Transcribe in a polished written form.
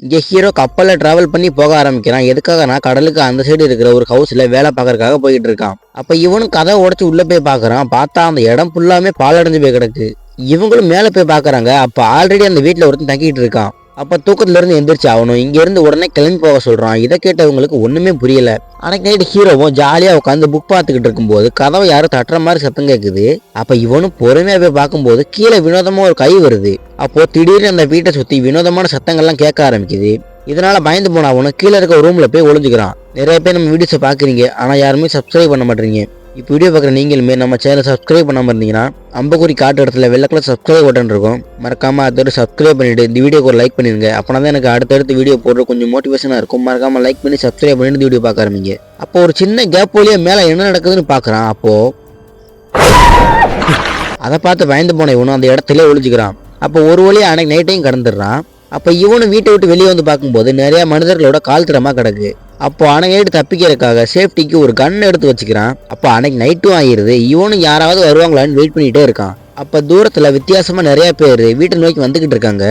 இங்க ஹீரோ கப்பல்ல டிராவல் பண்ணி போக ஆரம்பிக்கிறான். எதுக்காகனா கடலுக்கு அந்த சைடு இருக்கிற ஒரு ஹவுஸ்ல வேலை பார்க்கறதுக்காக போயிட்டு இருக்கான். அப்ப இவனும் கதை உடைச்சு உள்ள போய் பாக்குறான். பார்த்தா அந்த இடம் ஃபுல்லாமே பாலடைஞ்சு போய் கிடக்கு. இவங்களும் மேல போய் பாக்குறாங்க. அப்ப ஆல்ரெடி அந்த வீட்டுல ஒருத்தன் தங்கிட்டு இருக்கான். அப்ப தூக்கத்துல இருந்து எந்திரிச்சு ஆகணும். இங்க இருந்து உடனே கிளம்பி போக சொல்றான். இதை கேட்டவங்களுக்கு ஒண்ணுமே புரியல. அன்னைக்கு நைட்டு ஹீரோவும் ஜாலியா உட்காந்து புக் பார்த்துக்கிட்டு இருக்கும்போது கதவை யாரும் தட்டுற மாதிரி சத்தம் கேட்குது. அப்ப இவனும் பொறுமையா போய் பார்க்கும்போது கீழே வினோதமா ஒரு கை வருது. அப்போ திடீர்னு அந்த வீட்டை சுத்தி வினோதமான சத்தங்கள்லாம் கேட்க ஆரம்பிக்குது. இதனால பயந்து போன அவனும் கீழே இருக்க ரூம்ல போய் ஒளிஞ்சுக்கிறான். நிறைய பேர் நம்ம வீடியோஸை பாக்குறீங்க, ஆனா யாருமே சப்ஸ்கிரைப் பண்ண மாட்டீங்க. இப்போ வீடியோ பார்க்குற நீங்களுமே நம்ம சேனலை சப்ஸ்கிரைப் பண்ணாமல் இருந்தீங்கன்னா அம்பக்குறி காட்டு இடத்துல வெள்ளை கலர் சப்ஸ்கிரைப் பட்டன் இருக்கும். மறக்காம அதோட சப்ஸ்கிரைப் பண்ணிட்டு இந்த வீடியோக்கு ஒரு லைக் பண்ணிருங்க. அப்போனா தான் எனக்கு அடுத்தடுத்து வீடியோ போடுற கொஞ்சம் மோட்டிவேஷனாக இருக்கும். மறக்காம லைக் பண்ணி சப்ஸ்கிரைப் பண்ணிட்டு வீடியோ பார்க்க ஆரம்பிங்க. அப்போ ஒரு சின்ன கேப் வழியா மேலே என்ன நடக்குதுன்னு பார்க்குறான். அப்போ அதை பார்த்து பயந்து போன இவனும் அந்த இடத்துல ஒளிஞ்சுக்கிறான். அப்போ ஒரு வழியா அன்னைக்கு நைட்டையும் கடந்துடுறான். அப்போ இவனும் வீட்டை விட்டு வெளியே வந்து பார்க்கும்போது நிறைய மனிதர்களோட கால் திறமா கிடக்கு. அப்போ அன்னைக்கு தப்பிக்கிறதுக்காக சேஃப்டிக்கு ஒரு கன் எடுத்து வச்சுக்கிறான். அப்போ அன்னைக்கு நைட்டும் ஆகிருது. இவனும் யாராவது வருவாங்களான்னு வெயிட் பண்ணிட்டே இருக்கான். அப்ப தூரத்துல வித்தியாசமா நிறைய பேர் வீட்டை நோக்கி வந்துகிட்டு இருக்காங்க.